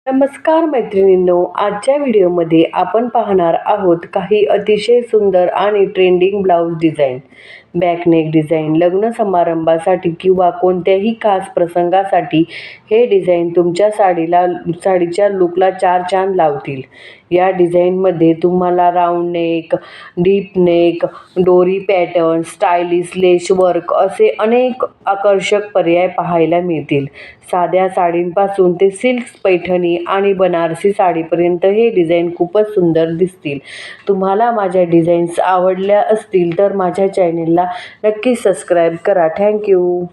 नमस्कार मैत्रिणींनो, आजच्या व्हिडिओमध्ये आपण पाहणार आहोत काही अतिशय सुंदर आणि trending blouse design. Back neck design लग्न समारंभासाठी किंवा कोणत्याही खास प्रसंगासाठी हे डिझाईन तुमच्या साडीच्या लुकला चार चांद लावतील. या डिझाईनमध्ये तुम्हाला राऊंड नेक, डीप नेक, डोरी पॅटर्न, स्टायलिश लेस वर्क असे अनेक आकर्षक पर्याय पाहायला मिळतील. साध्या साडींपासून ते सिल्क पैठणी आणि बनारसी साडीपर्यंत हे डिझाईन खूपच सुंदर दिसतील. तुम्हाला माझ्या डिझाईन्स आवडल्या असतील तर माझ्या चॅनेलला नक्की सबस्क्राईब करा. थँक्यू.